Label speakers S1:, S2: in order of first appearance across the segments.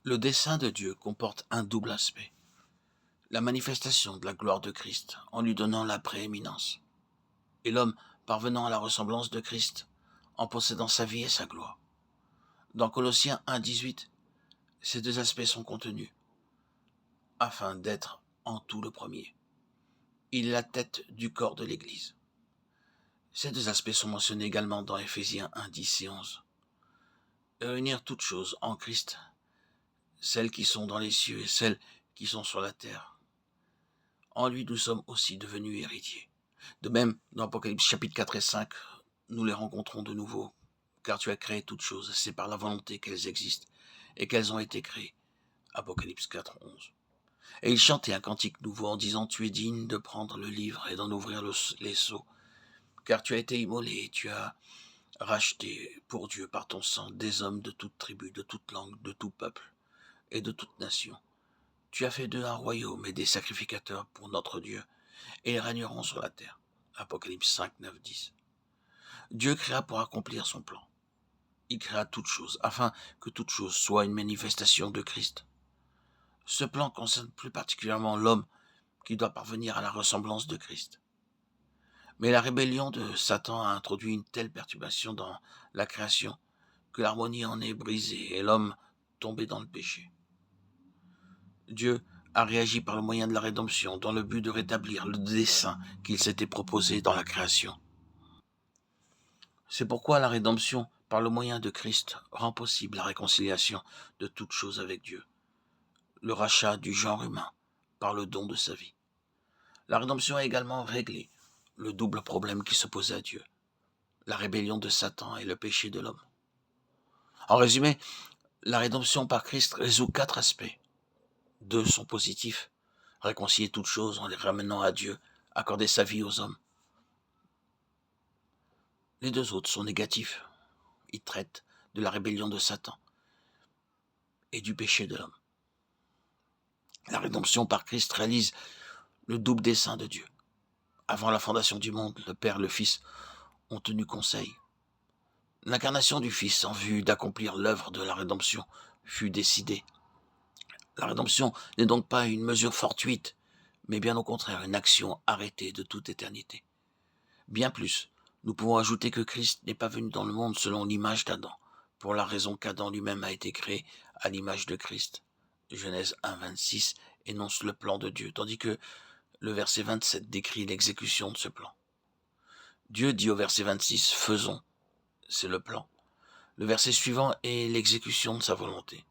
S1: Le dessein de Dieu comporte un double aspect. La manifestation de la gloire de Christ en lui donnant la prééminence, et l'homme parvenant à la ressemblance de Christ en possédant sa vie et sa gloire. Dans Colossiens 1,18, ces deux aspects sont contenus, afin d'être en tout le premier. Il est la tête du corps de l'Église. Ces deux aspects sont mentionnés également dans Éphésiens 1,10 et 11. Réunir toutes choses en Christ, celles qui sont dans les cieux et celles qui sont sur la terre. En lui, nous sommes aussi devenus héritiers. De même, dans Apocalypse chapitres 4 et 5, nous les rencontrons de nouveau, car tu as créé toutes choses, c'est par la volonté qu'elles existent et qu'elles ont été créées. Apocalypse 4, 11. Et il chantait un cantique nouveau en disant, tu es digne de prendre le livre et d'en ouvrir les sceaux, car tu as été immolé et tu as racheté pour Dieu par ton sang des hommes de toute tribu, de toute langue, de tout peuple et de toute nation. Tu as fait d'eux un royaume et des sacrificateurs pour notre Dieu, et ils régneront sur la terre. Apocalypse 5, 9, 10. Dieu créa pour accomplir son plan. Il créa toutes choses, afin que toute chose soit une manifestation de Christ. Ce plan concerne plus particulièrement l'homme qui doit parvenir à la ressemblance de Christ. Mais la rébellion de Satan a introduit une telle perturbation dans la création que l'harmonie en est brisée et l'homme tombé dans le péché. Dieu a réagi par le moyen de la rédemption dans le but de rétablir le dessein qu'il s'était proposé dans la création. C'est pourquoi la rédemption, par le moyen de Christ, rend possible la réconciliation de toutes choses avec Dieu, le rachat du genre humain par le don de sa vie. La rédemption a également réglé le double problème qui s'opposait à Dieu, la rébellion de Satan et le péché de l'homme. En résumé, la rédemption par Christ résout 4 aspects. 2 sont positifs, réconcilier toutes choses en les ramenant à Dieu, accorder sa vie aux hommes. Les 2 autres sont négatifs. Ils traitent de la rébellion de Satan et du péché de l'homme. La rédemption par Christ réalise le double dessein de Dieu. Avant la fondation du monde, le Père et le Fils ont tenu conseil. L'incarnation du Fils en vue d'accomplir l'œuvre de la rédemption fut décidée. La rédemption n'est donc pas une mesure fortuite, mais bien au contraire une action arrêtée de toute éternité. Bien plus, nous pouvons ajouter que Christ n'est pas venu dans le monde selon l'image d'Adam, pour la raison qu'Adam lui-même a été créé à l'image de Christ. Genèse 1, 26 énonce le plan de Dieu, tandis que le verset 27 décrit l'exécution de ce plan. Dieu dit au verset 26, « Faisons », c'est le plan. Le verset suivant est l'exécution de sa volonté.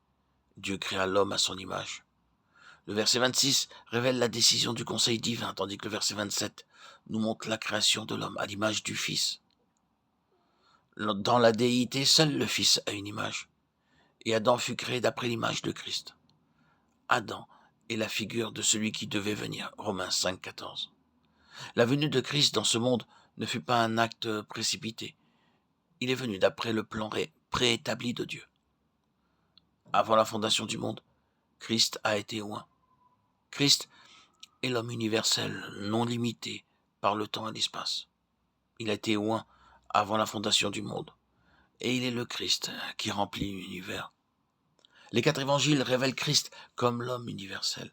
S1: Dieu créa l'homme à son image. Le verset 26 révèle la décision du conseil divin, tandis que le verset 27 nous montre la création de l'homme à l'image du Fils. Dans la déité, seul le Fils a une image, et Adam fut créé d'après l'image de Christ. Adam est la figure de celui qui devait venir, Romains 5, 14. La venue de Christ dans ce monde ne fut pas un acte précipité. Il est venu d'après le plan préétabli de Dieu. Avant la fondation du monde, Christ a été oint. Christ est l'homme universel, non limité par le temps et l'espace. Il a été oint avant la fondation du monde, et il est le Christ qui remplit l'univers. Les 4 évangiles révèlent Christ comme l'homme universel.